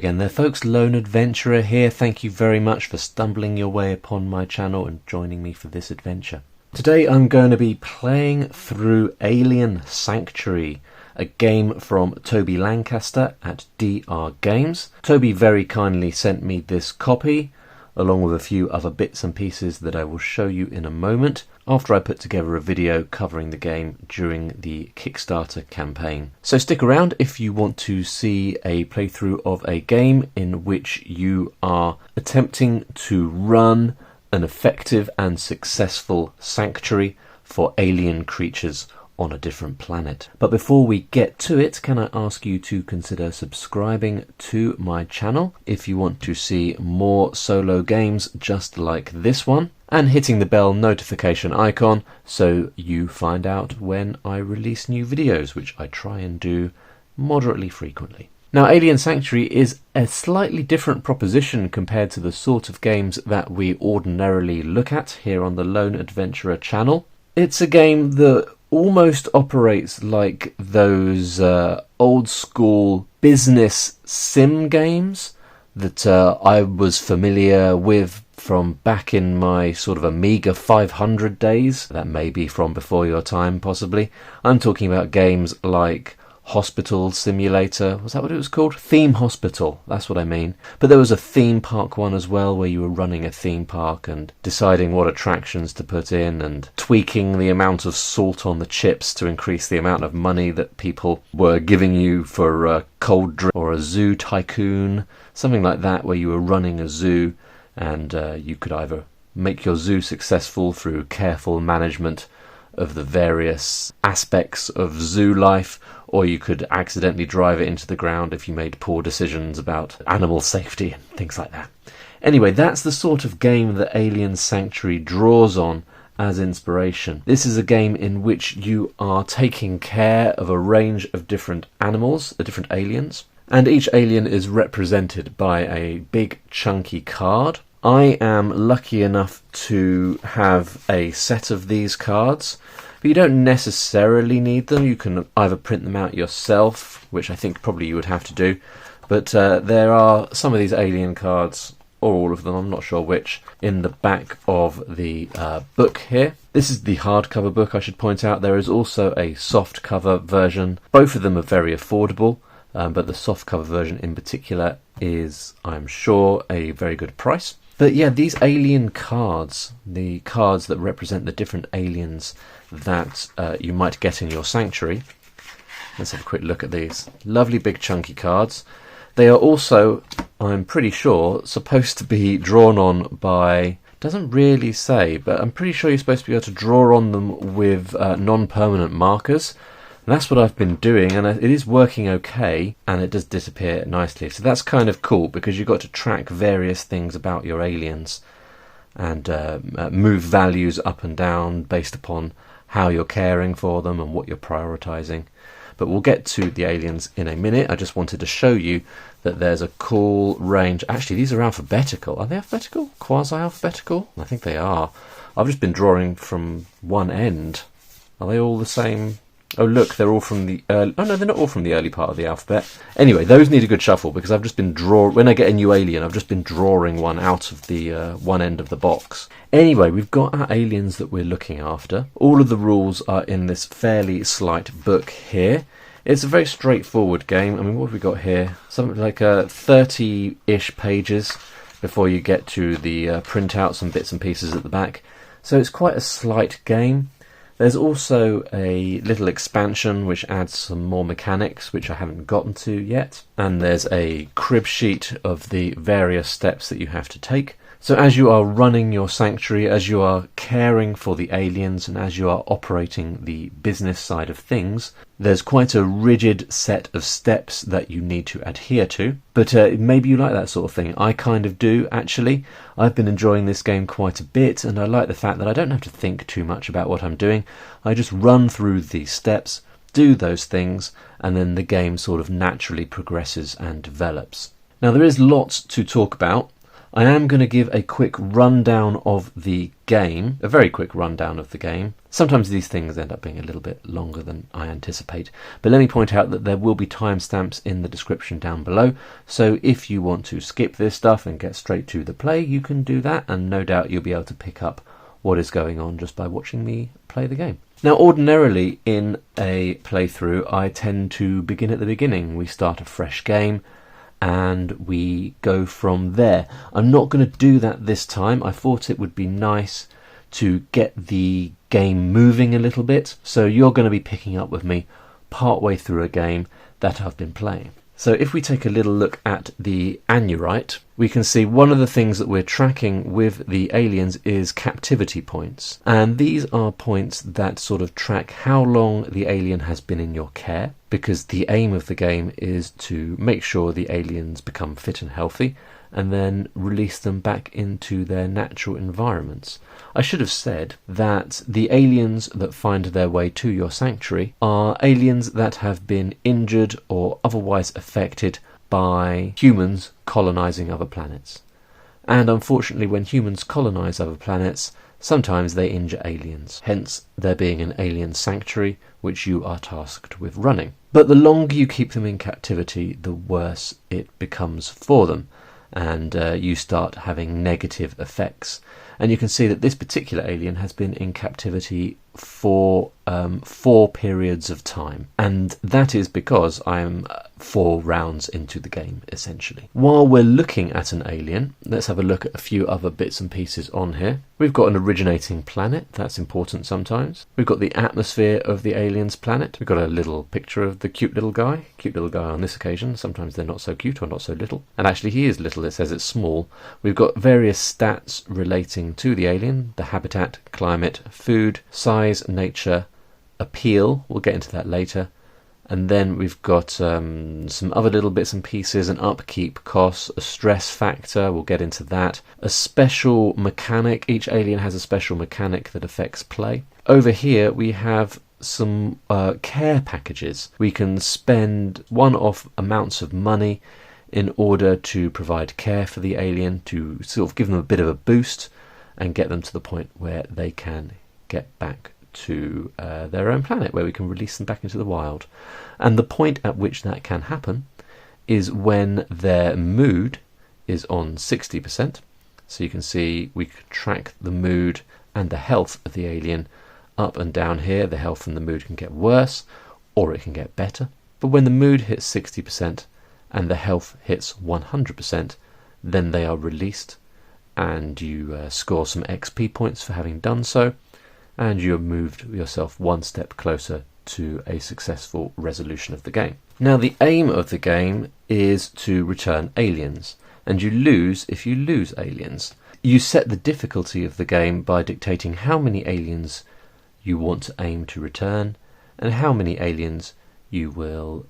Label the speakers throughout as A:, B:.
A: again there folks, Lone Adventurer here. Thank you very much for stumbling your way upon my channel and joining me for this adventure. Today I'm going to be playing through Alien Sanctuary, a game from Toby Lancaster at DR Games. Toby very kindly sent me this copy, along with a few other bits and pieces that I will show you in a moment, after I put together a video covering the game during the Kickstarter campaign. So stick around if you want to see a playthrough of a game in which you are attempting to run an effective and successful sanctuary for alien creatures on a different planet. But before we get to it, can I ask you to consider subscribing to my channel if you want to see more solo games just like this one, and hitting the bell notification icon so you find out when I release new videos, which I try and do moderately frequently. Now, Alien Sanctuary is a slightly different proposition compared to the sort of games that we ordinarily look at here on the Lone Adventurer channel. It's a game that almost operates like those old school business sim games that I was familiar with from back in my sort of Amiga 500 days. That may be from before your time, possibly. I'm talking about games like Hospital Simulator. Was that what it was called? Theme Hospital, that's what I mean. But there was a theme park one as well, where you were running a theme park and deciding what attractions to put in and tweaking the amount of salt on the chips to increase the amount of money that people were giving you for a cold drink, or a zoo tycoon, something like that, where you were running a zoo and you could either make your zoo successful through careful management of the various aspects of zoo life, or you could accidentally drive it into the ground if you made poor decisions about animal safety and things like that. Anyway, that's the sort of game that Alien Sanctuary draws on as inspiration. This is a game in which you are taking care of a range of different animals, the different aliens, and each alien is represented by a big chunky card. I am lucky enough to have a set of these cards, but you don't necessarily need them. You can either print them out yourself, which I think probably you would have to do, but there are some of these alien cards, or all of them, I'm not sure which, in the back of the book here. This is the hardcover book, I should point out. There is also a softcover version. Both of them are very affordable, but the softcover version in particular is, I'm sure, a very good price. But yeah, these alien cards, the cards that represent the different aliens that you might get in your sanctuary. Let's have a quick look at these. Lovely big chunky cards. They are also, I'm pretty sure, supposed to be drawn on by, doesn't really say, but I'm pretty sure you're supposed to be able to draw on them with non-permanent markers. And that's what I've been doing, and it is working okay, and it does disappear nicely. So that's kind of cool, because you've got to track various things about your aliens and move values up and down based upon how you're caring for them and what you're prioritizing. But we'll get to the aliens in a minute. I just wanted to show you that there's a cool range. Actually, these are alphabetical. Are they alphabetical? Quasi-alphabetical? I think they are. I've just been drawing from one end. Are they all the same? Oh look, they're all from the early... Oh no, they're not all from the early part of the alphabet. Anyway, those need a good shuffle, because I've just been when I get a new alien, I've just been drawing one out of the one end of the box. Anyway, we've got our aliens that we're looking after. All of the rules are in this fairly slight book here. It's a very straightforward game. I mean, what have we got here? Something like 30-ish pages before you get to the printouts and bits and pieces at the back. So it's quite a slight game. There's also a little expansion which adds some more mechanics, which I haven't gotten to yet. And there's a crib sheet of the various steps that you have to take. So as you are running your sanctuary, as you are caring for the aliens, and as you are operating the business side of things, there's quite a rigid set of steps that you need to adhere to. But maybe you like that sort of thing. I kind of do, actually. I've been enjoying this game quite a bit, and I like the fact that I don't have to think too much about what I'm doing. I just run through these steps, do those things, and then the game sort of naturally progresses and develops. Now, there is lots to talk about. I am going to give a quick rundown of the game, a very quick rundown of the game. Sometimes these things end up being a little bit longer than I anticipate, but let me point out that there will be timestamps in the description down below, so if you want to skip this stuff and get straight to the play, you can do that, and no doubt you'll be able to pick up what is going on just by watching me play the game. Now, ordinarily in a playthrough, I tend to begin at the beginning. We start a fresh game and we go from there. I'm not going to do that this time. I thought it would be nice to get the game moving a little bit, so you're going to be picking up with me partway through a game that I've been playing. So if we take a little look at the Anurite, we can see one of the things that we're tracking with the aliens is captivity points. And these are points that sort of track how long the alien has been in your care, because the aim of the game is to make sure the aliens become fit and healthy and then release them back into their natural environments. I should have said that the aliens that find their way to your sanctuary are aliens that have been injured or otherwise affected by humans colonising other planets. And unfortunately, when humans colonise other planets, sometimes they injure aliens, hence there being an alien sanctuary which you are tasked with running. But the longer you keep them in captivity, the worse it becomes for them, and you start having negative effects. And you can see that this particular alien has been in captivity for 4 periods of time, and that is because I am 4 rounds into the game, essentially. While we're looking at an alien, let's have a look at a few other bits and pieces on here. We've got an originating planet, that's important sometimes. We've got the atmosphere of the alien's planet. We've got a little picture of the cute little guy on this occasion. Sometimes they're not so cute or not so little, and actually he is little, it says it's small. We've got various stats relating to the alien: the habitat, climate, food, size, nature, appeal, we'll get into that later, and then we've got some other little bits and pieces: an upkeep cost, a stress factor, we'll get into that, a special mechanic. Each alien has a special mechanic that affects play. Over here we have some care packages. We can spend one-off amounts of money in order to provide care for the alien, to sort of give them a bit of a boost and get them to the point where they can get back to their own planet, where we can release them back into the wild. And the point at which that can happen is when their mood is on 60%. So you can see we can track the mood and the health of the alien up and down here. The health and the mood can get worse or it can get better. But when the mood hits 60% and the health hits 100%, then they are released, and you score some XP points for having done so, and you have moved yourself one step closer to a successful resolution of the game. Now, the aim of the game is to return aliens, and you lose if you lose aliens. You set the difficulty of the game by dictating how many aliens you want to aim to return, and how many aliens you will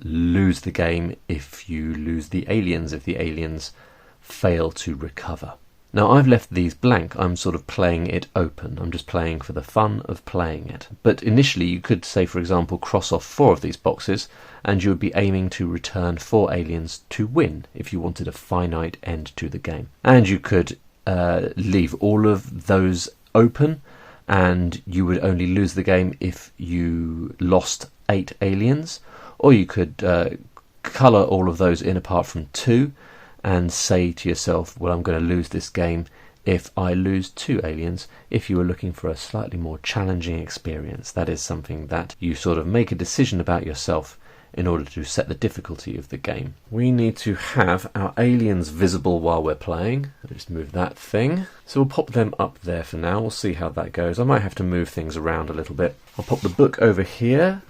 A: lose the game if you lose the aliens, if the aliens fail to recover. Now, I've left these blank. I'm sort of playing it open. I'm just playing for the fun of playing it. But initially you could, say for example, cross off 4 of these boxes and you would be aiming to return 4 aliens to win if you wanted a finite end to the game. And you could leave all of those open, and you would only lose the game if you lost 8 aliens, or you could colour all of those in apart from 2 and say to yourself, well, I'm going to lose this game if I lose 2 aliens. If you were looking for a slightly more challenging experience, that is something that you sort of make a decision about yourself in order to set the difficulty of the game. We need to have our aliens visible while we're playing. I'll just move that thing. So we'll pop them up there for now. We'll see how that goes. I might have to move things around a little bit. I'll pop the book over here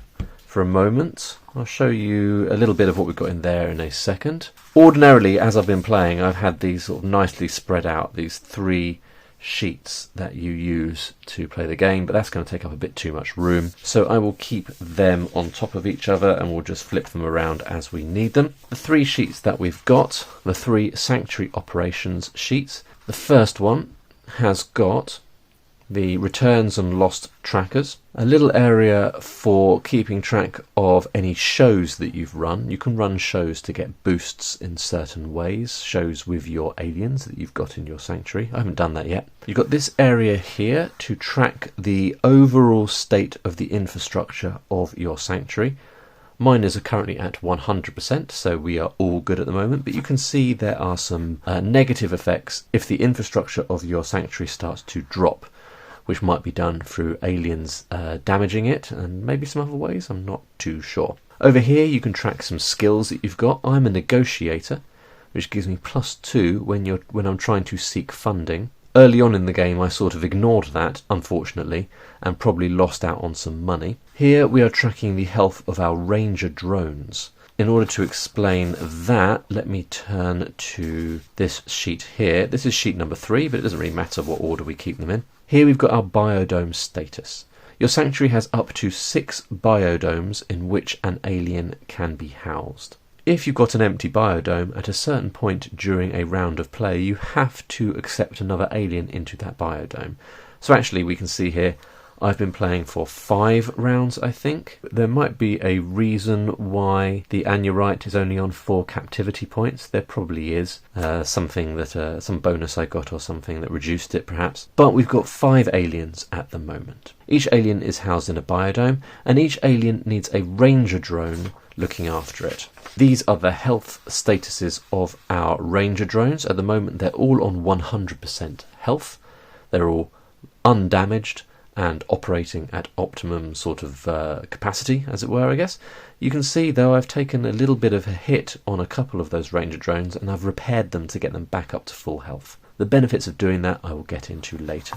A: for a moment. I'll show you a little bit of what we've got in there in a second. Ordinarily, as I've been playing, I've had these sort of nicely spread out, these 3 sheets that you use to play the game, but that's going to take up a bit too much room, so I will keep them on top of each other and we'll just flip them around as we need them. The 3 sheets that we've got, the 3 sanctuary operations sheets. The first one has got the returns and lost trackers, a little area for keeping track of any shows that you've run. You can run shows to get boosts in certain ways, shows with your aliens that you've got in your sanctuary. I haven't done that yet. You've got this area here to track the overall state of the infrastructure of your sanctuary. Mine is currently at 100%, so we are all good at the moment, but you can see there are some negative effects if the infrastructure of your sanctuary starts to drop, which might be done through aliens damaging it, and maybe some other ways, I'm not too sure. Over here you can track some skills that you've got. I'm a negotiator, which gives me +2 when I'm trying to seek funding. Early on in the game I sort of ignored that, unfortunately, and probably lost out on some money. Here we are tracking the health of our ranger drones. In order to explain that, let me turn to this sheet here. This is sheet number 3, but it doesn't really matter what order we keep them in. Here we've got our biodome status. Your sanctuary has up to 6 biodomes in which an alien can be housed. If you've got an empty biodome, at a certain point during a round of play, you have to accept another alien into that biodome. So actually we can see here, I've been playing for 5 rounds, I think. There might be a reason why the Anurite is only on 4 captivity points. There probably is something that some bonus I got or something that reduced it perhaps. But we've got 5 aliens at the moment. Each alien is housed in a biodome, and each alien needs a ranger drone looking after it. These are the health statuses of our ranger drones. At the moment they're all on 100% health. They're all undamaged and operating at optimum sort of capacity, as it were, I guess. You can see, though, I've taken a little bit of a hit on a couple of those ranger drones, and I've repaired them to get them back up to full health. The benefits of doing that I will get into later.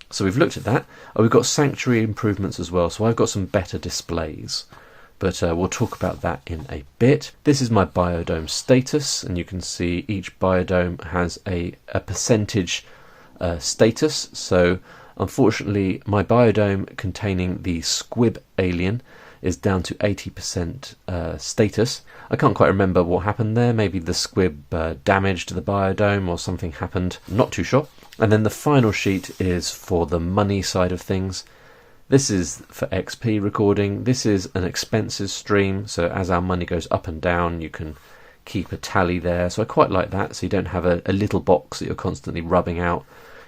A: So we've looked at that. We've got sanctuary improvements as well, so I've got some better displays. But we'll talk about that in a bit. This is my biodome status, and you can see each biodome has a percentage status. So unfortunately, my biodome containing the squib alien is down to 80% status. I can't quite remember what happened there. Maybe the squib damaged the biodome or something happened. Not too sure. And then the final sheet is for the money side of things. This is for XP recording. This is an expenses stream. So as our money goes up and down, you can keep a tally there. So I quite like that. So you don't have a little box that you're constantly rubbing out.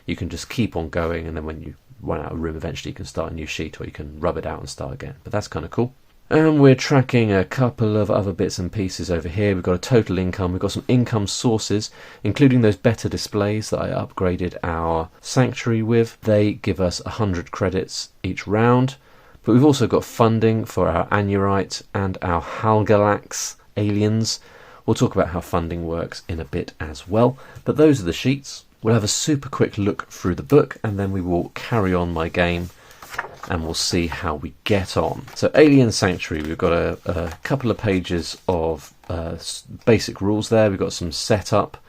A: You can just keep on going, and then when you run out of room eventually you can start a new sheet, or you can rub it out and start again. But that's kind of cool. And we're tracking a couple of other bits and pieces over here. We've got a total income. We've got some income sources, including those better displays that I upgraded our sanctuary with. They give us 100 credits each round. But we've also got funding for our Anurite and our Halgalax aliens. We'll talk about how funding works in a bit as well. But those are the sheets. We'll have a super quick look through the book, and then we will carry on my game and we'll see how we get on. So Alien Sanctuary, we've got a couple of pages of basic rules there. We've got some setup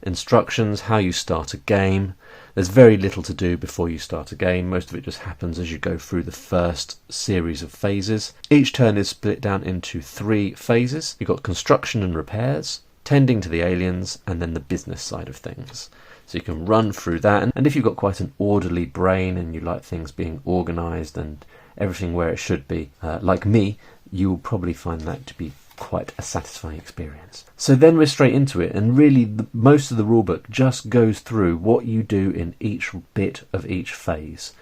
A: instructions, how you start a game. There's very little to do before you start a game. Most of it just happens as you go through the first series of phases. Each turn is split down into 3 phases. You've got construction and repairs, tending to the aliens, and then the business side of things. So you can run through that, and if you've got quite an orderly brain and you like things being organised and everything where it should be, like me, you will probably find that to be quite a satisfying experience. So then we're straight into it, and really most of the rulebook just goes through what you do in each bit of each phase.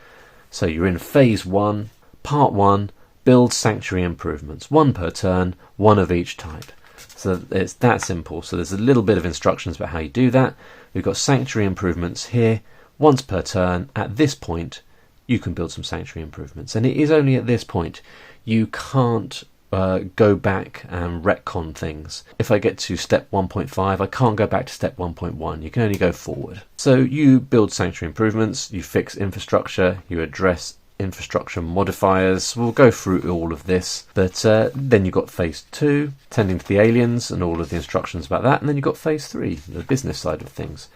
A: So you're in phase 1, part 1, build sanctuary improvements, 1 per turn, 1 of each type. So it's that simple. So there's a little bit of instructions about how you do that. We've got sanctuary improvements here, once per turn. At this point, you can build some sanctuary improvements. And it is only at this point. You can't go back and retcon things. If I get to step 1.5, I can't go back to step 1.1. You can only go forward. So you build sanctuary improvements, you fix infrastructure, you address infrastructure modifiers. We'll go through all of this, but then you've got phase 2, tending to the aliens and all of the instructions about that, and then you've got phase 3, the business side of things.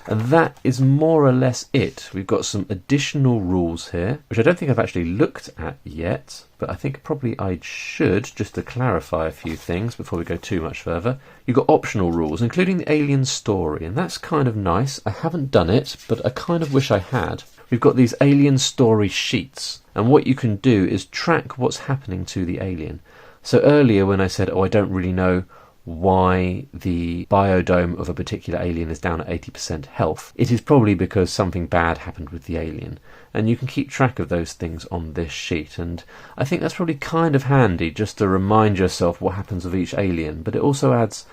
A: And that is more or less it. We've got some additional rules here, which I don't think I've actually looked at yet, but I think probably I should, just to clarify a few things before we go too much further. You've got optional rules, including the alien story, and that's kind of nice. I haven't done it, but I kind of wish I had. we've got these alien story sheets, and what you can do is track what's happening to the alien. So earlier when I said, I don't really know why the biodome of a particular alien is down at 80% health, it is probably because something bad happened with the alien, and you can keep track of those things on this sheet. And I think that's probably kind of handy just to remind yourself what happens with each alien, but it also adds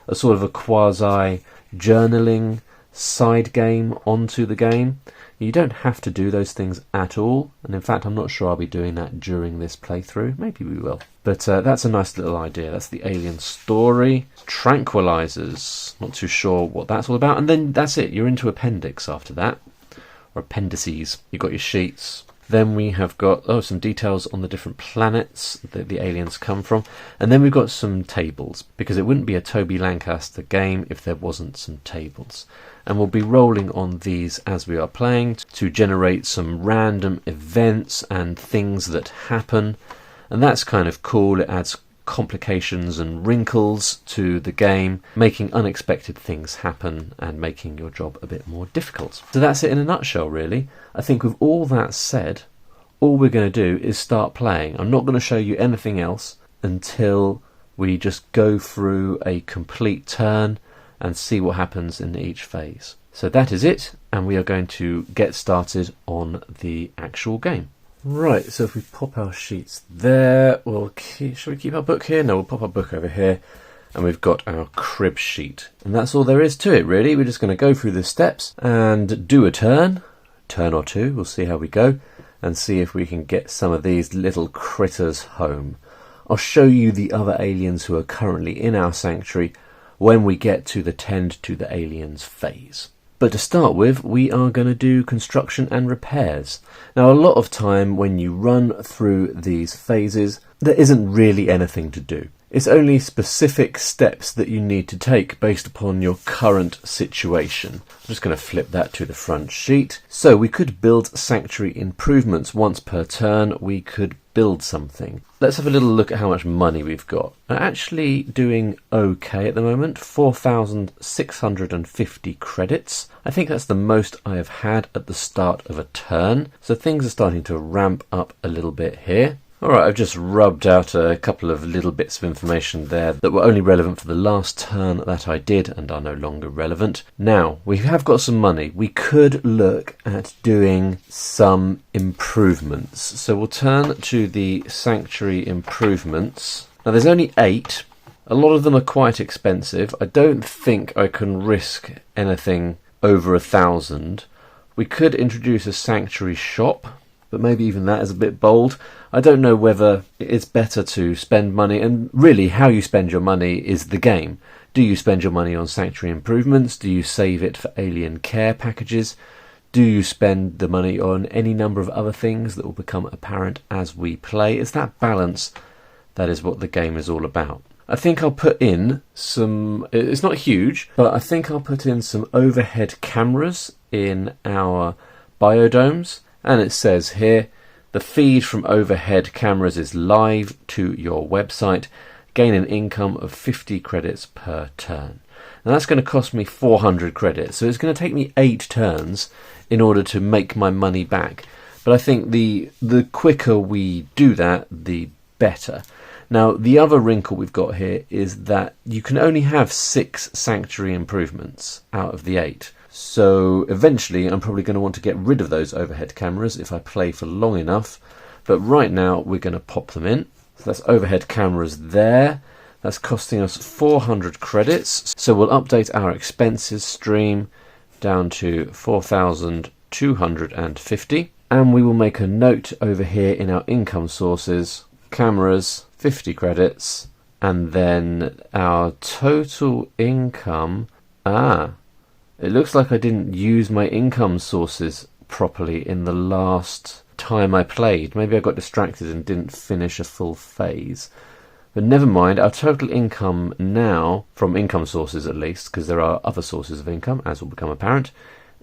A: a sort of a quasi journaling side game onto the game. You don't have to do those things at all, and in fact I'm not sure I'll be doing that during this playthrough. Maybe we will. But that's a nice little idea. That's the alien story. Tranquilizers. Not too sure what that's all about. And then that's it. You're into appendix after that. Or appendices. You've got your sheets. Then we have got some details on the different planets that the aliens come from. And then we've got some tables, because it wouldn't be a Toby Lancaster game if there wasn't some tables. And we'll be rolling on these as we are playing to generate some random events and things that happen. And that's kind of cool. It adds complications and wrinkles to the game, making unexpected things happen and making your job a bit more difficult. So that's it in a nutshell, really. I think with all that said, all we're going to do is start playing. I'm not going to show you anything else until we just go through a complete turn and see what happens in each phase. So that is it, and we are going to get started on the actual game. Right, so if we pop our sheets there, shall we keep our book here? No, we'll pop our book over here, and we've got our crib sheet. And that's all there is to it, really. We're just going to go through the steps and do a turn or two, we'll see how we go, and see if we can get some of these little critters home. I'll show you the other aliens who are currently in our sanctuary when we get to the tend to the aliens phase. But to start with, we are going to do construction and repairs. Now, a lot of time when you run through these phases, there isn't really anything to do. It's only specific steps that you need to take based upon your current situation. I'm just going to flip that to the front sheet. So we could build sanctuary improvements once per turn. We could build something. Let's have a little look at how much money we've got. We're actually doing okay at the moment, 4,650 credits. I think that's the most I have had at the start of a turn, so things are starting to ramp up a little bit here. Alright, I've just rubbed out a couple of little bits of information there that were only relevant for the last turn that I did and are no longer relevant. Now, we have got some money. We could look at doing some improvements. So we'll turn to the sanctuary improvements. Now, there's only 8. A lot of them are quite expensive. I don't think I can risk anything over 1,000. We could introduce a sanctuary shop, but maybe even that is a bit bold. I don't know whether it's better to spend money, and really how you spend your money is the game. Do you spend your money on sanctuary improvements? Do you save it for alien care packages? Do you spend the money on any number of other things that will become apparent as we play? It's that balance that is what the game is all about. I think I'll put in some, it's not huge, but I think I'll put in some overhead cameras in our biodomes. And it says here, the feed from overhead cameras is live to your website. Gain an income of 50 credits per turn. Now that's going to cost me 400 credits. So it's going to take me 8 turns in order to make my money back. But I think the quicker we do that, the better. Now, the other wrinkle we've got here is that you can only have 6 sanctuary improvements out of the 8. So eventually I'm probably going to want to get rid of those overhead cameras if I play for long enough. But right now we're going to pop them in. So that's overhead cameras there. That's costing us 400 credits. So we'll update our expenses stream down to 4,250. And we will make a note over here in our income sources. Cameras, 50 credits. And then our total income... It looks like I didn't use my income sources properly in the last time I played. Maybe I got distracted and didn't finish a full phase. But never mind, our total income now, from income sources at least, because there are other sources of income, as will become apparent,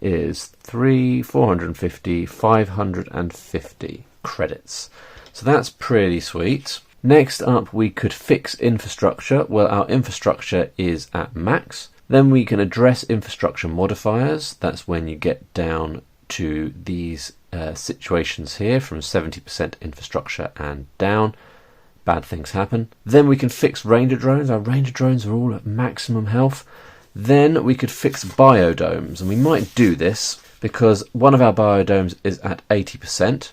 A: is 450, 550 credits. So that's pretty sweet. Next up, we could fix infrastructure. Well, our infrastructure is at max. Then we can address infrastructure modifiers. That's when you get down to these situations here from 70% infrastructure and down. Bad things happen. Then we can fix ranger drones. Our ranger drones are all at maximum health. Then we could fix biodomes, and we might do this because one of our biodomes is at 80%,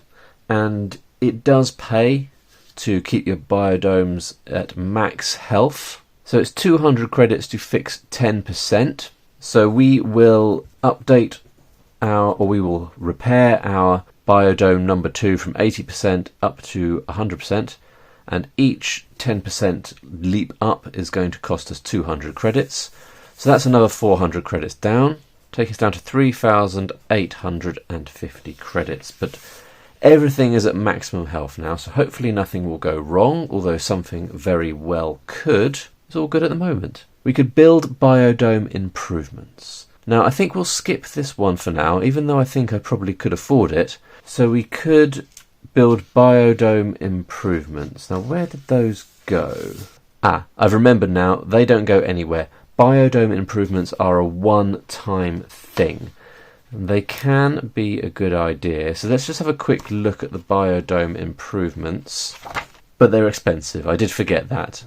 A: and it does pay to keep your biodomes at max health. So it's 200 credits to fix 10%. So we will update we will repair our biodome number 2 from 80% up to 100%, and each 10% leap up is going to cost us 200 credits. So that's another 400 credits down, take us down to 3,850 credits. But everything is at maximum health now, so hopefully nothing will go wrong, although something very well could. It's all good at the moment. We could build biodome improvements. Now, I think we'll skip this one for now, even though I think I probably could afford it. So we could build biodome improvements. Now, where did those go? I've remembered now. They don't go anywhere. Biodome improvements are a one-time thing. They can be a good idea. So let's just have a quick look at the biodome improvements. But they're expensive. I did forget that.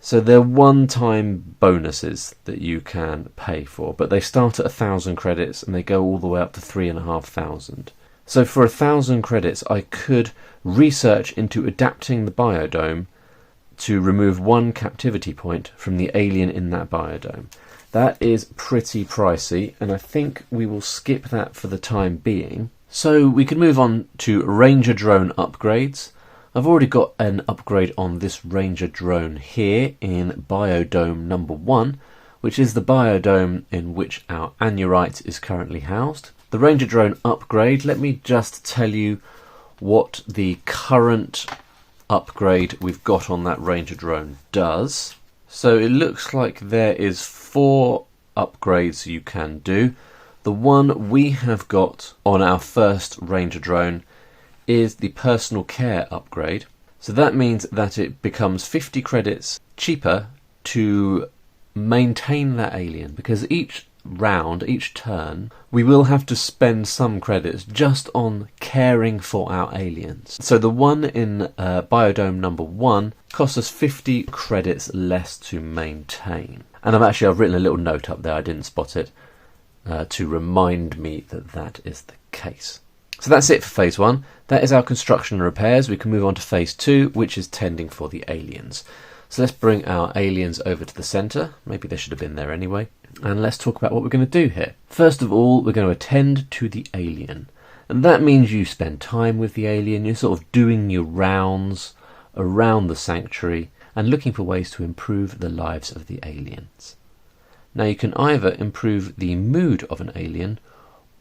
A: So they're one-time bonuses that you can pay for, but they start at 1,000 credits and they go all the way up to 3,500. So for 1,000 credits, I could research into adapting the biodome to remove one captivity point from the alien in that biodome. That is pretty pricey, and I think we will skip that for the time being. So we can move on to Ranger drone upgrades. I've already got an upgrade on this Ranger drone here in biodome number 1, which is the biodome in which our Anurite is currently housed. The Ranger drone upgrade, let me just tell you what the current upgrade we've got on that Ranger drone does. So it looks like there is 4 upgrades you can do. The one we have got on our first Ranger drone is the personal care upgrade. So that means that it becomes 50 credits cheaper to maintain that alien, because each round, each turn, we will have to spend some credits just on caring for our aliens. So the one in biodome number 1 costs us 50 credits less to maintain. And I've written a little note up there, I didn't spot it, to remind me that that is the case. So that's it for phase 1. That is our construction and repairs. We can move on to phase 2, which is tending for the aliens. So let's bring our aliens over to the centre. Maybe they should have been there anyway. And let's talk about what we're going to do here. First of all, we're going to attend to the alien. And that means you spend time with the alien. You're sort of doing your rounds around the sanctuary and looking for ways to improve the lives of the aliens. Now you can either improve the mood of an alien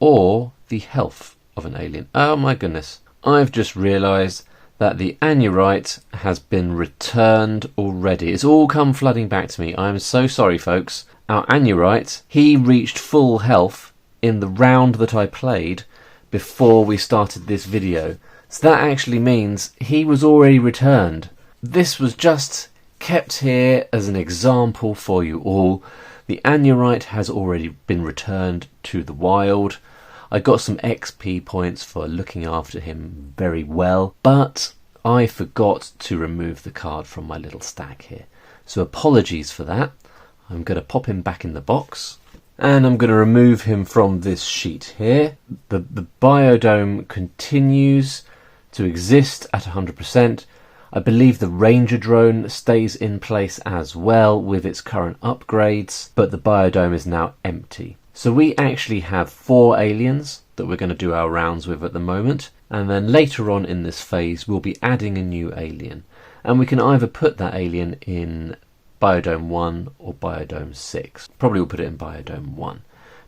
A: or the health of an alien. Oh my goodness, I've just realised that the Anurite has been returned already. It's all come flooding back to me. I'm so sorry, folks. Our Anurite, he reached full health in the round that I played before we started this video. So that actually means he was already returned. This was just kept here as an example for you all. The Anurite has already been returned to the wild. I got some XP points for looking after him very well, but I forgot to remove the card from my little stack here. So apologies for that. I'm going to pop him back in the box, and I'm going to remove him from this sheet here. The biodome continues to exist at 100%. I believe the Ranger drone stays in place as well with its current upgrades, but the biodome is now empty. So we actually have 4 aliens that we're going to do our rounds with at the moment, and then later on in this phase we'll be adding a new alien, and we can either put that alien in biodome 1 or biodome 6. Probably we'll put it in biodome 1.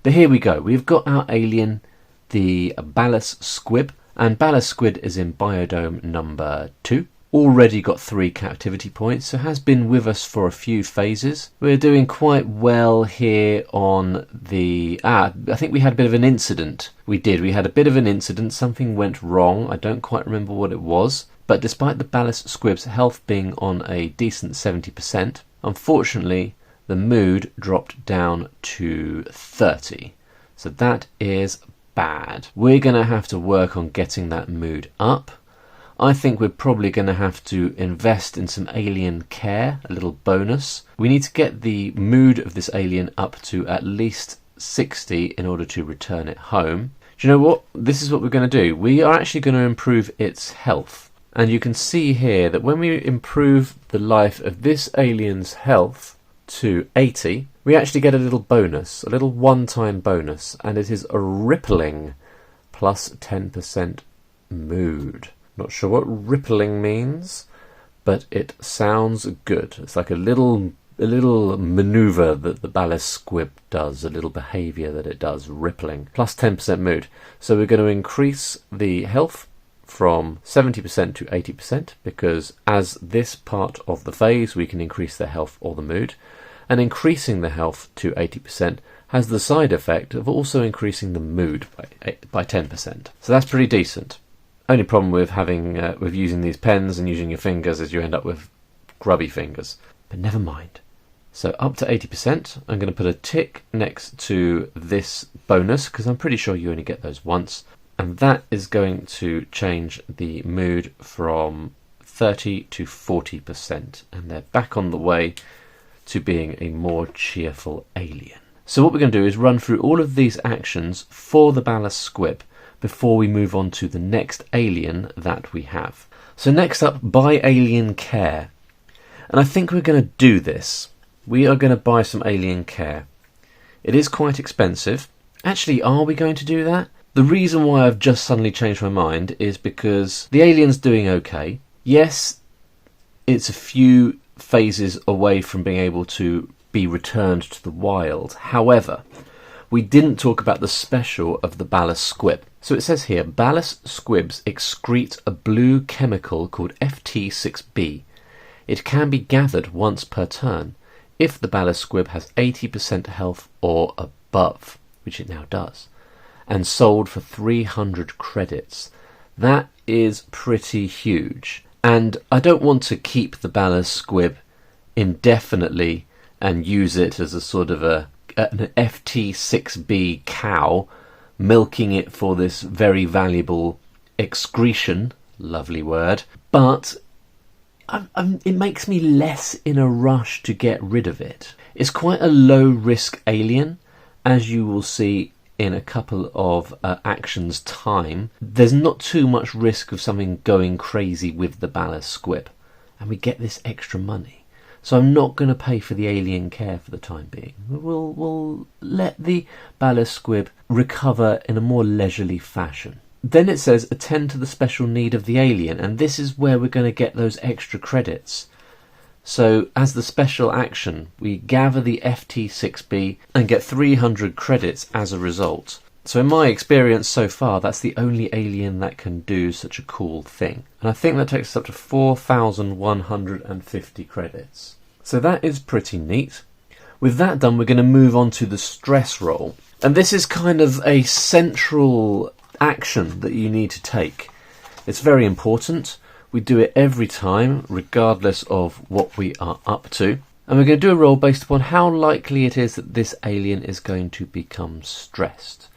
A: But here we go, we've got our alien, the Ballast Squib, and Ballast Squid is in biodome number 2. Already got 3 captivity points, so has been with us for a few phases. We're doing quite well here on the... I think we had a bit of an incident. We had a bit of an incident, something went wrong, I don't quite remember what it was. But despite the Ballast Squib's health being on a decent 70%, unfortunately the mood dropped down to 30. So that is bad. We're going to have to work on getting that mood up. I think we're probably going to have to invest in some alien care, a little bonus. We need to get the mood of this alien up to at least 60 in order to return it home. Do you know what? This is what we're going to do. We are actually going to improve its health. And you can see here that when we improve the life of this alien's health to 80, we actually get a little bonus, a little one-time bonus, and it is a rippling plus 10% mood. Not sure what rippling means, but it sounds good. It's like a little maneuver that the ballast squib does, a little behaviour that it does, rippling. Plus 10% mood. So we're going to increase the health from 70% to 80%, because as this part of the phase we can increase the health or the mood, and increasing the health to 80% has the side effect of also increasing the mood by 10%. So that's pretty decent. Only problem with with using these pens and using your fingers is you end up with grubby fingers. But never mind. So up to 80%, I'm going to put a tick next to this bonus, because I'm pretty sure you only get those once. And that is going to change the mood from 30 to 40%. And they're back on the way to being a more cheerful alien. So what we're going to do is run through all of these actions for the ballast squib before we move on to the next alien that we have. So next up, buy alien care. And I think we're going to do this. We are going to buy some alien care. It is quite expensive. Actually, are we going to do that? The reason why I've just suddenly changed my mind is because the alien's doing okay. Yes, it's a few phases away from being able to be returned to the wild. However, we didn't talk about the special of the ballast squib. So it says here, ballast squibs excrete a blue chemical called FT6B. It can be gathered once per turn if the ballast squib has 80% health or above, which it now does, and sold for 300 credits. That is pretty huge. And I don't want to keep the ballast squib indefinitely and use it as a sort of an FT6B cow, milking it for this very valuable excretion, lovely word, but it makes me less in a rush to get rid of it. It's quite a low risk alien, as you will see in a couple of actions time. There's not too much risk of something going crazy with the ballast squib, and we get this extra money. So I'm not going to pay for the alien care for the time being. We'll let the ballast squib recover in a more leisurely fashion. Then it says attend to the special need of the alien, and this is where we're going to get those extra credits. So as the special action, we gather the FT6B and get 300 credits as a result. So in my experience so far, that's the only alien that can do such a cool thing. And I think that takes us up to 4,150 credits. So that is pretty neat. With that done, we're going to move on to the stress roll. And this is kind of a central action that you need to take. It's very important. We do it every time, regardless of what we are up to. And we're going to do a roll based upon how likely it is that this alien is going to become stressed.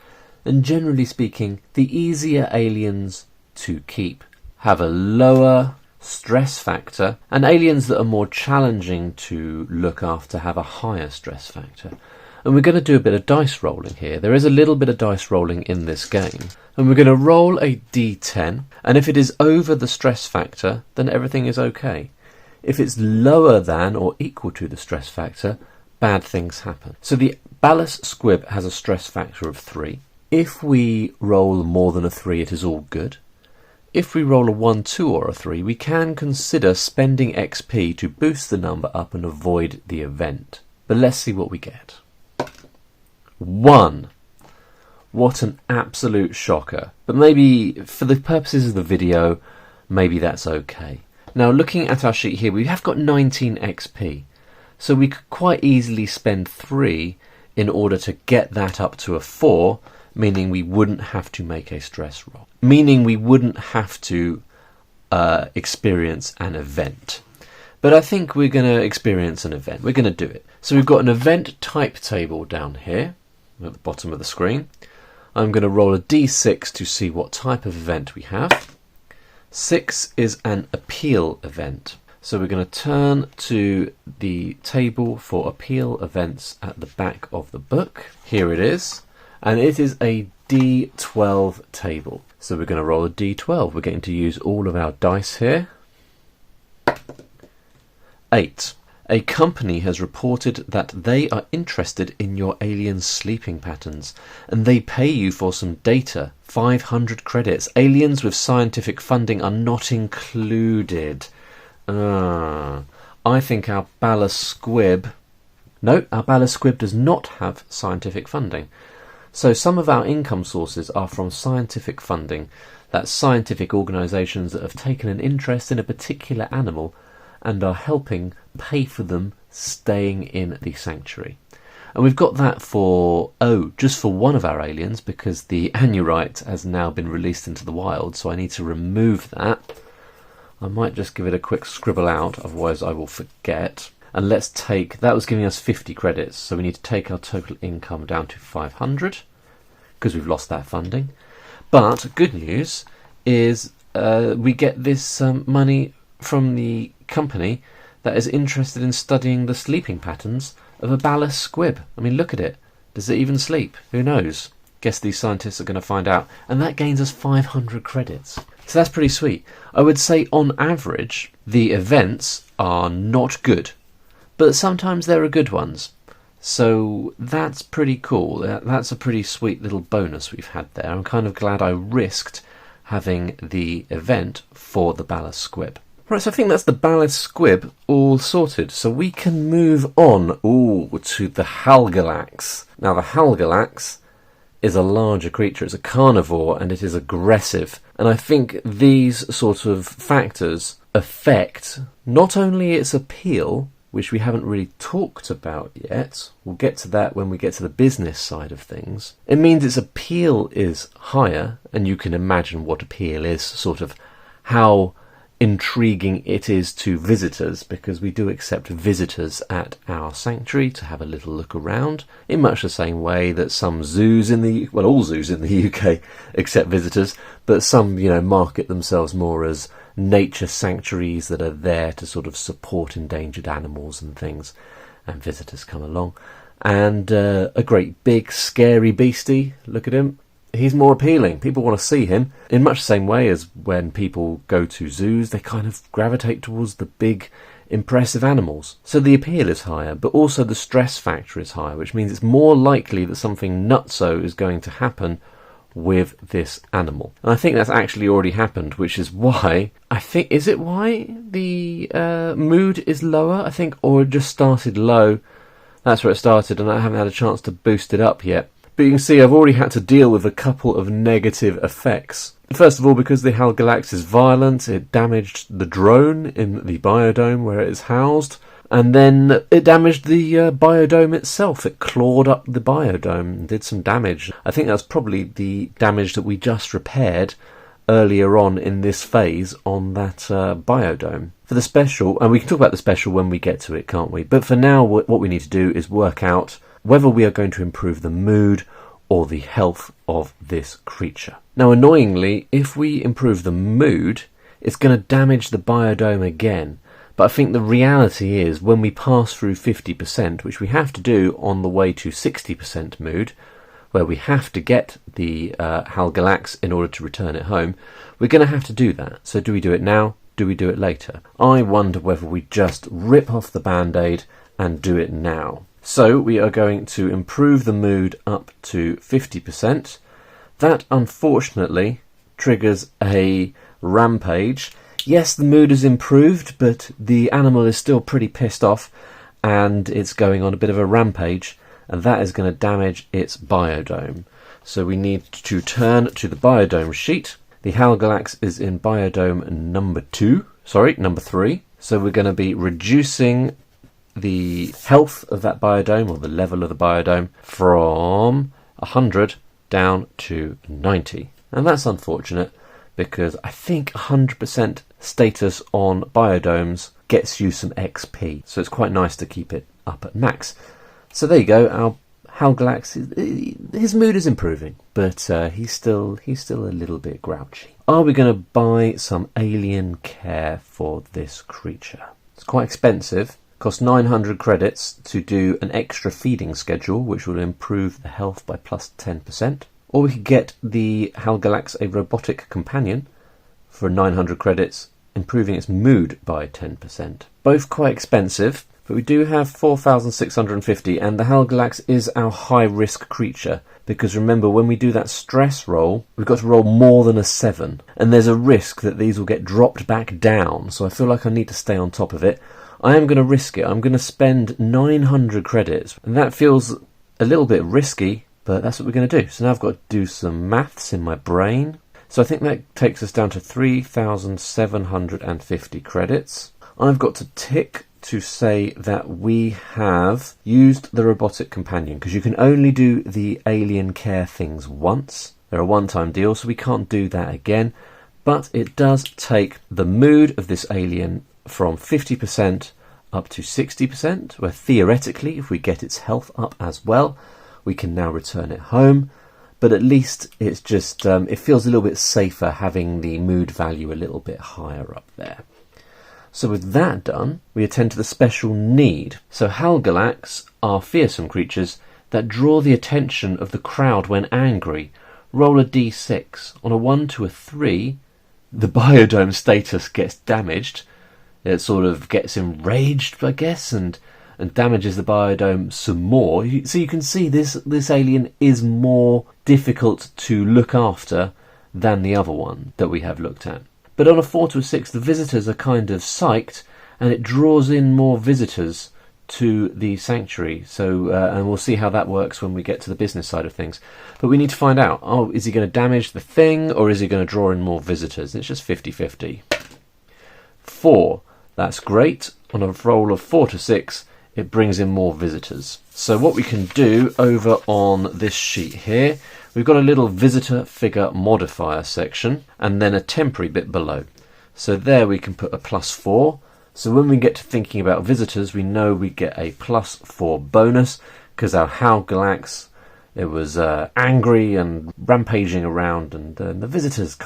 A: And generally speaking, the easier aliens to keep have a lower stress factor, and aliens that are more challenging to look after have a higher stress factor. And we're going to do a bit of dice rolling here. There is a little bit of dice rolling in this game. And we're going to roll a d10, and if it is over the stress factor, then everything is okay. If it's lower than or equal to the stress factor, bad things happen. So the ballast squib has a stress factor of 3. If we roll more than a 3, it is all good. If we roll a 1, 2 or a 3, we can consider spending XP to boost the number up and avoid the event. But let's see what we get. 1. What an absolute shocker. But maybe for the purposes of the video, maybe that's okay. Now looking at our sheet here, we have got 19 XP. So we could quite easily spend 3 in order to get that up to a 4, meaning we wouldn't have to make a stress roll. Meaning we wouldn't have to experience an event. But I think we're going to experience an event. We're going to do it. So we've got an event type table down here at the bottom of the screen. I'm going to roll a d6 to see what type of event we have. 6 is an appeal event. So we're going to turn to the table for appeal events at the back of the book. Here it is. And it is a d12 table. So we're going to roll a d12. We're getting to use all of our dice here. 8. A company has reported that they are interested in your alien sleeping patterns, and they pay you for some data. 500 credits. Aliens with scientific funding are not included. I think our ballast squib... No, our ballast squib does not have scientific funding. So some of our income sources are from scientific funding. That's scientific organisations that have taken an interest in a particular animal and are helping pay for them staying in the sanctuary. And we've got that for, just for one of our aliens, because the Anurite has now been released into the wild, so I need to remove that. I might just give it a quick scribble out, otherwise I will forget. And let's take, that was giving us 50 credits, so we need to take our total income down to 500, because we've lost that funding. But good news is we get this money from the company that is interested in studying the sleeping patterns of a ballast squib. I mean, look at it. Does it even sleep? Who knows? Guess these scientists are going to find out. And that gains us 500 credits. So that's pretty sweet. I would say on average, the events are not good, but sometimes there are good ones. So that's pretty cool. That's a pretty sweet little bonus we've had there. I'm kind of glad I risked having the event for the ballast squib. Right, so I think that's the ballast squib all sorted. So we can move on to the Halgalax. Now the Halgalax is a larger creature. It's a carnivore and it is aggressive. And I think these sort of factors affect not only its appeal, which we haven't really talked about yet. We'll get to that when we get to the business side of things. It means its appeal is higher, and you can imagine what appeal is, sort of how intriguing it is to visitors, because we do accept visitors at our sanctuary to have a little look around, in much the same way that some zoos all zoos in the UK accept visitors, but some, market themselves more as nature sanctuaries that are there to sort of support endangered animals and things, and visitors come along. And a great big scary beastie, look at him. He's more appealing. People want to see him in much the same way as when people go to zoos, they kind of gravitate towards the big, impressive animals. So the appeal is higher, but also the stress factor is higher, which means it's more likely that something nutso is going to happen with this animal. And I think that's actually already happened, which is why, is it why the mood is lower, I think, or it just started low? That's where it started, and I haven't had a chance to boost it up yet. But you can see I've already had to deal with a couple of negative effects. First of all, because the Halgalax is violent, it damaged the drone in the biodome where it is housed, and then it damaged the biodome itself. It clawed up the biodome and did some damage. I think that's probably the damage that we just repaired earlier on in this phase on that biodome. For the special, and we can talk about the special when we get to it, can't we? But for now, what we need to do is work out whether we are going to improve the mood or the health of this creature. Now, annoyingly, if we improve the mood, it's going to damage the biodome again. But I think the reality is when we pass through 50%, which we have to do on the way to 60% mood, where we have to get the Halgalax in order to return it home, we're going to have to do that. So do we do it now? Do we do it later? I wonder whether we just rip off the band-aid and do it now. So we are going to improve the mood up to 50%. That, unfortunately, triggers a rampage. Yes, the mood is improved, but the animal is still pretty pissed off, and it's going on a bit of a rampage, and that is going to damage its biodome. So we need to turn to the biodome sheet. The Halgalax is in biodome number 3. So we're going to be reducing the health of that biodome, or the level of the biodome, from 100 down to 90. And that's unfortunate, because I think 100% status on biodomes gets you some XP. So it's quite nice to keep it up at max. So there you go, our Halgalax, his mood is improving, but he's still a little bit grouchy. Are we going to buy some alien care for this creature? It's quite expensive. Costs 900 credits to do an extra feeding schedule, which will improve the health by plus 10%. Or we could get the Halgalax a robotic companion for 900 credits, improving its mood by 10%. Both quite expensive, but we do have 4,650, and the Halgalax is our high-risk creature, because remember, when we do that stress roll, we've got to roll more than a 7, and there's a risk that these will get dropped back down, so I feel like I need to stay on top of it. I am going to risk it. I'm going to spend 900 credits, and that feels a little bit risky, but that's what we're going to do. So now I've got to do some maths in my brain. So I think that takes us down to 3,750 credits. I've got to tick to say that we have used the robotic companion, because you can only do the alien care things once. They're a one-time deal, so we can't do that again. But it does take the mood of this alien from 50% up to 60%, where theoretically, if we get its health up as well, we can now return it home. But at least it's just, it feels a little bit safer having the mood value a little bit higher up there. So with that done, we attend to the special need. So Halgalax are fearsome creatures that draw the attention of the crowd when angry. Roll a d6. On a 1 to a 3, the biodome status gets damaged. It sort of gets enraged, I guess, and damages the biodome some more. So you can see this alien is more difficult to look after than the other one that we have looked at. But on a 4 to a 6, the visitors are kind of psyched, and it draws in more visitors to the sanctuary. So, and we'll see how that works when we get to the business side of things. But we need to find out, is he going to damage the thing, or is he going to draw in more visitors? It's just 50-50. 4. That's great. On a roll of 4 to 6, it brings in more visitors. So what we can do over on this sheet here, we've got a little visitor figure modifier section, and then a temporary bit below. So there we can put a +4. So when we get to thinking about visitors, we know we get a +4 bonus, because our Halgalax, it was angry and rampaging around, and the visitors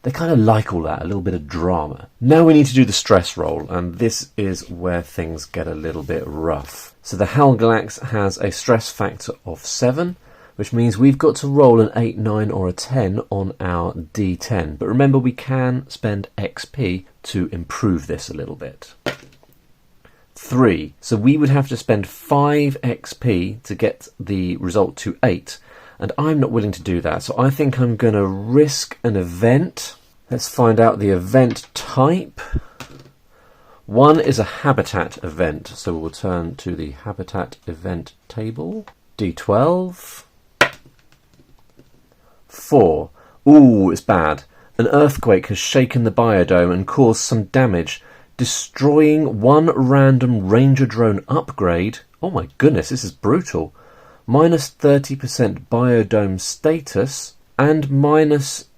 A: they kind of like all that, a little bit of drama. Now we need to do the stress roll, and this is where things get a little bit rough. So the Halgalax has a stress factor of 7, which means we've got to roll an 8, 9 or a 10 on our D10. But remember, we can spend XP to improve this a little bit. 3. So we would have to spend 5 XP to get the result to 8. And I'm not willing to do that, so I think I'm going to risk an event. Let's find out the event type. 1 is a habitat event, so we'll turn to the habitat event table. D12. 4. Ooh, it's bad. An earthquake has shaken the biodome and caused some damage, destroying one random ranger drone upgrade. Oh my goodness, this is brutal. Minus 30% biodome status and minus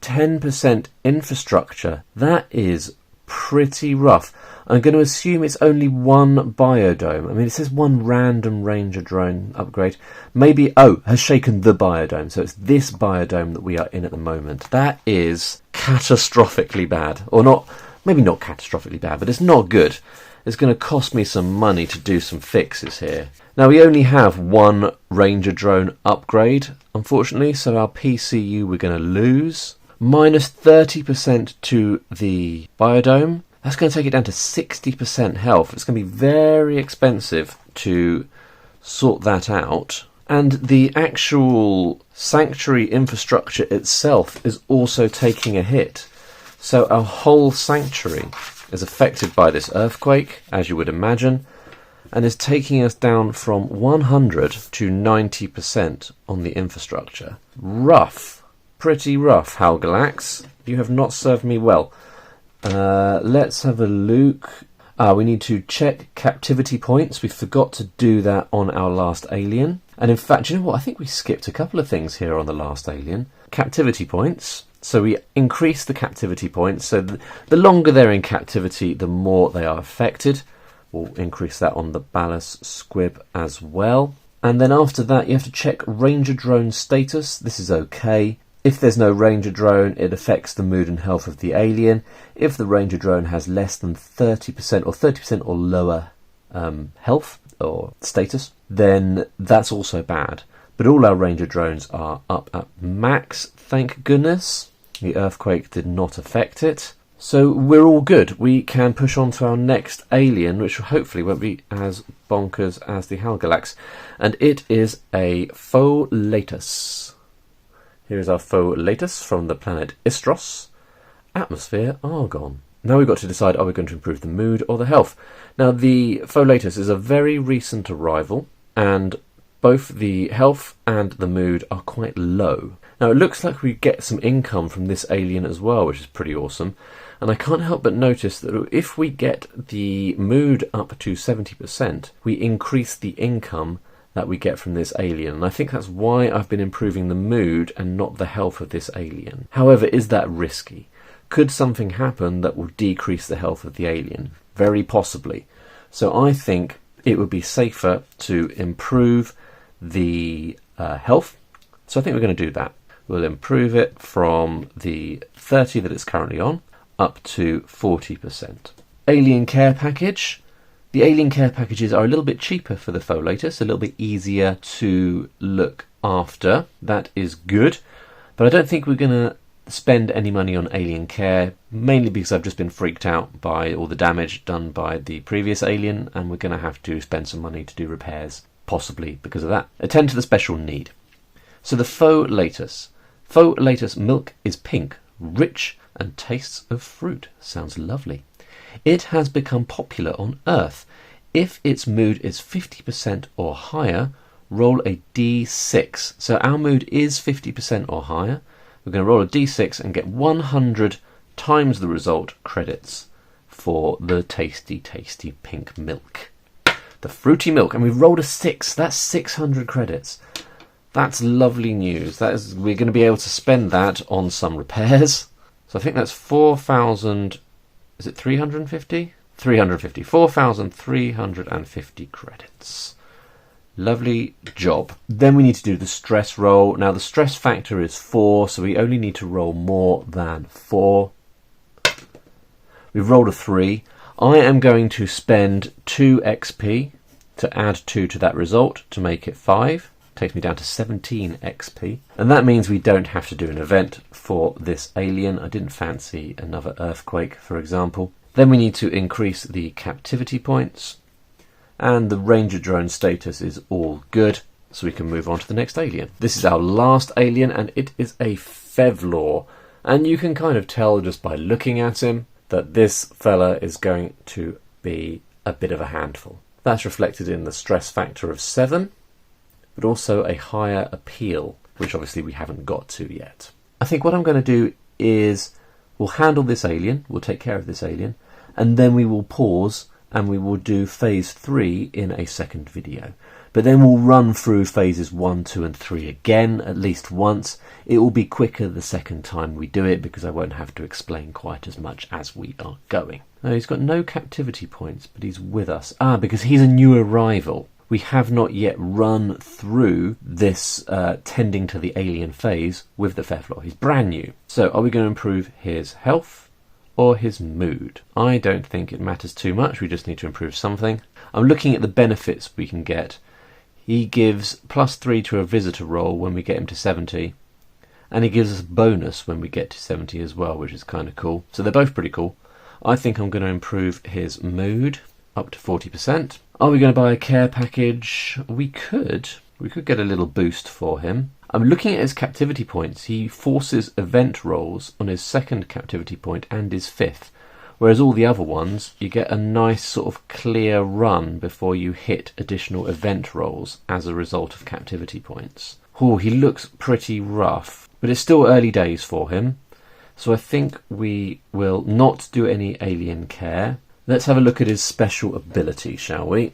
A: 10% infrastructure. That is pretty rough. I'm going to assume it's only one biodome. I mean, it says one random ranger drone upgrade. Maybe, has shaken the biodome. So it's this biodome that we are in at the moment. That is catastrophically bad. Or not, maybe not catastrophically bad, but it's not good. It's going to cost me some money to do some fixes here. Now, we only have one Ranger drone upgrade, unfortunately, so our PCU we're going to lose. Minus 30% to the biodome. That's going to take it down to 60% health. It's going to be very expensive to sort that out. And the actual sanctuary infrastructure itself is also taking a hit. So our whole sanctuary is affected by this earthquake, as you would imagine, and is taking us down from 100 to 90% on the infrastructure. Rough. Pretty rough, Halgalax. You have not served me well. Let's have a look. We need to check captivity points. We forgot to do that on our last alien. And in fact, you know what? I think we skipped a couple of things here on the last alien. Captivity points. So we increase the captivity points. So the longer they're in captivity, the more they are affected. We'll increase that on the Ballast Squib as well. And then after that, you have to check Ranger Drone status. This is okay. If there's no Ranger Drone, it affects the mood and health of the alien. If the Ranger Drone has less than 30% or 30% or lower health or status, then that's also bad. But all our Ranger Drones are up at max, thank goodness. The earthquake did not affect it. So we're all good. We can push on to our next alien, which hopefully won't be as bonkers as the Halgalax. And it is a Pholatus. Here is our Pholatus from the planet Istros. Atmosphere Argon. Now we've got to decide, are we going to improve the mood or the health? Now the Pholatus is a very recent arrival, and both the health and the mood are quite low. Now it looks like we get some income from this alien as well, which is pretty awesome. And I can't help but notice that if we get the mood up to 70%, we increase the income that we get from this alien. And I think that's why I've been improving the mood and not the health of this alien. However, is that risky? Could something happen that will decrease the health of the alien? Very possibly. So I think it would be safer to improve the health. So I think we're going to do that. We'll improve it from the 30 that it's currently on up to 40%. Alien care package. The alien care packages are a little bit cheaper for the Pholatus, a little bit easier to look after. That is good. But I don't think we're going to spend any money on alien care, mainly because I've just been freaked out by all the damage done by the previous alien, and we're going to have to spend some money to do repairs, possibly because of that. Attend to the special need. So the Pholatus. Pholatus milk is pink, rich, and tastes of fruit. Sounds lovely. It has become popular on Earth. If its mood is 50% or higher, roll a d6. So our mood is 50% or higher. We're going to roll a d6 and get 100 times the result credits for the tasty, tasty pink milk. The fruity milk. And we've rolled a 6. That's 600 credits. That's lovely news. We're going to be able to spend that on some repairs. So I think that's 4,000... Is it 350? 350. 4,350 credits. Lovely job. Then we need to do the stress roll. Now the stress factor is 4, so we only need to roll more than 4. We've rolled a 3. I am going to spend 2 XP to add 2 to that result to make it 5. Takes me down to 17 XP. And that means we don't have to do an event for this alien. I didn't fancy another earthquake, for example. Then we need to increase the captivity points. And the Ranger Drone status is all good, so we can move on to the next alien. This is our last alien, and it is a Fevlor. And you can kind of tell just by looking at him that this fella is going to be a bit of a handful. That's reflected in the stress factor of 7. But also a higher appeal, which obviously we haven't got to yet. I think what I'm going to do is we'll handle this alien, we'll take care of this alien, and then we will pause and we will do phase 3 in a second video. But then we'll run through phases 1, 2 and 3 again at least once. It will be quicker the second time we do it because I won't have to explain quite as much as we are going. Now, he's got no captivity points, but he's with us. Because he's a new arrival. We have not yet run through this tending to the alien phase with the Fevlor. He's brand new. So are we going to improve his health or his mood? I don't think it matters too much. We just need to improve something. I'm looking at the benefits we can get. He gives +3 to a visitor roll when we get him to 70. And he gives us a bonus when we get to 70 as well, which is kind of cool. So they're both pretty cool. I think I'm going to improve his mood up to 40%. Are we going to buy a care package? We could get a little boost for him. I'm looking at his captivity points. He forces event rolls on his 2nd captivity point and his 5th. Whereas all the other ones, you get a nice sort of clear run before you hit additional event rolls as a result of captivity points. Oh, he looks pretty rough. But it's still early days for him. So I think we will not do any alien care. Let's have a look at his special ability, shall we?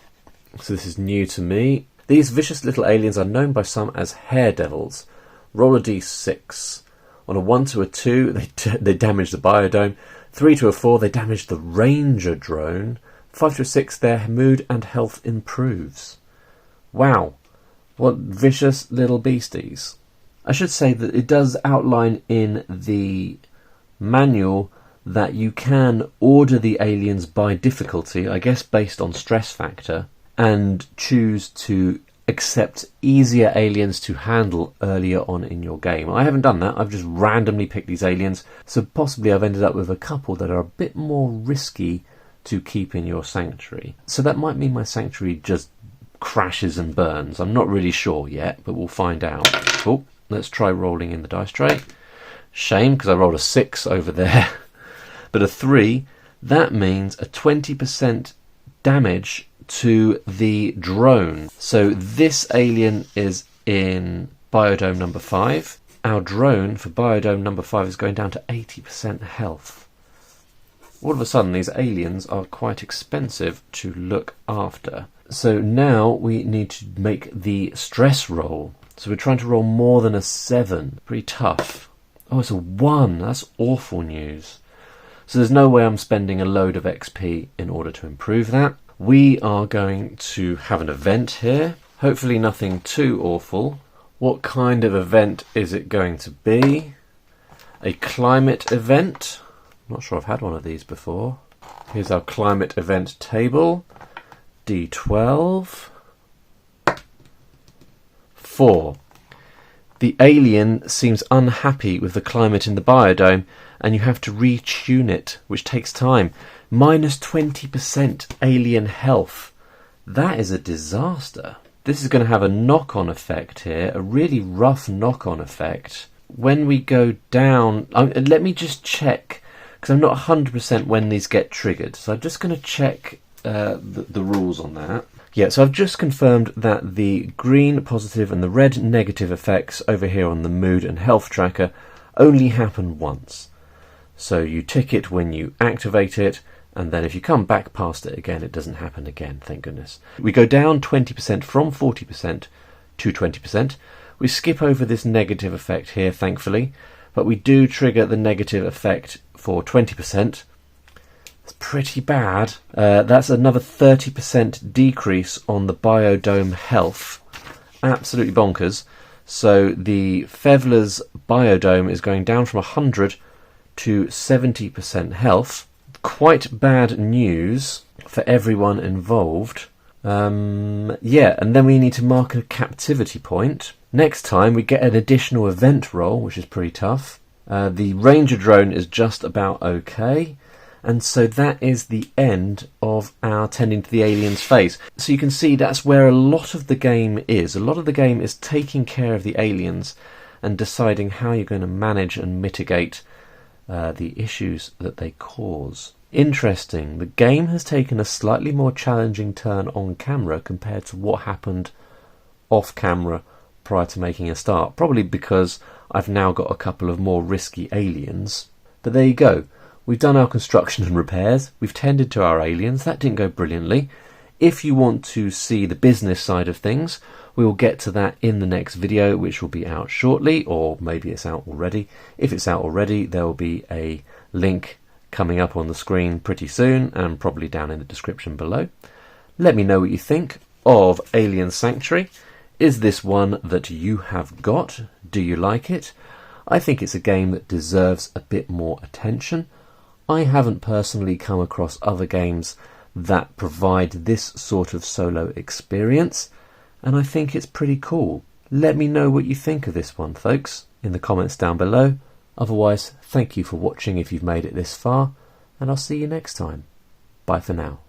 A: So this is new to me. These vicious little aliens are known by some as hair devils. Roll a d6. On a 1 to a 2, they damage the biodome. 3 to a 4, they damage the Ranger Drone. 5 to a 6, their mood and health improves. Wow. What vicious little beasties. I should say that it does outline in the manual that you can order the aliens by difficulty, I guess based on stress factor, and choose to accept easier aliens to handle earlier on in your game. I haven't done that. I've just randomly picked these aliens, so possibly I've ended up with a couple that are a bit more risky to keep in your sanctuary. So that might mean my sanctuary just crashes and burns. I'm not really sure yet, but we'll find out. Oh, let's try rolling in the dice tray. Shame, because I rolled a 6 over there. But a 3, that means a 20% damage to the drone. So this alien is in biodome number 5. Our drone for biodome number 5 is going down to 80% health. All of a sudden these aliens are quite expensive to look after. So now we need to make the stress roll. So we're trying to roll more than a 7. Pretty tough. Oh, it's a 1. That's awful news. So there's no way I'm spending a load of XP in order to improve that. We are going to have an event here. Hopefully nothing too awful. What kind of event is it going to be? A climate event. I'm not sure I've had one of these before. Here's our climate event table. D12. 4. The alien seems unhappy with the climate in the biodome, and you have to retune it, which takes time. Minus 20% alien health. That is a disaster. This is going to have a knock-on effect here, a really rough knock-on effect. When we go down, let me just check, because I'm not 100% when these get triggered. So I'm just going to check the rules on that. Yeah, so I've just confirmed that the green positive and the red negative effects over here on the mood and health tracker only happen once. So you tick it when you activate it, and then if you come back past it again, it doesn't happen again, thank goodness. We go down 20% from 40% to 20%. We skip over this negative effect here, thankfully, but we do trigger the negative effect for 20%. It's pretty bad. That's another 30% decrease on the biodome health. Absolutely bonkers. So the Fevler's biodome is going down from 100 to 70% health. Quite bad news for everyone involved. Yeah, and then we need to mark a captivity point. Next time we get an additional event roll, which is pretty tough. The Ranger drone is just about okay. And so that is the end of our tending to the alien's face. So you can see that's where a lot of the game is. A lot of the game is taking care of the aliens and deciding how you're going to manage and mitigate the issues that they cause. Interesting, the game has taken a slightly more challenging turn on camera compared to what happened off camera prior to making a start. Probably because I've now got a couple of more risky aliens. But there you go. We've done our construction and repairs, we've tended to our aliens, that didn't go brilliantly. If you want to see the business side of things, we will get to that in the next video, which will be out shortly, or maybe it's out already. If it's out already, there will be a link coming up on the screen pretty soon, and probably down in the description below. Let me know what you think of Alien Sanctuary. Is this one that you have got? Do you like it? I think it's a game that deserves a bit more attention. I haven't personally come across other games that provide this sort of solo experience, and I think it's pretty cool. Let me know what you think of this one, folks, in the comments down below. Otherwise, thank you for watching if you've made it this far, and I'll see you next time. Bye for now.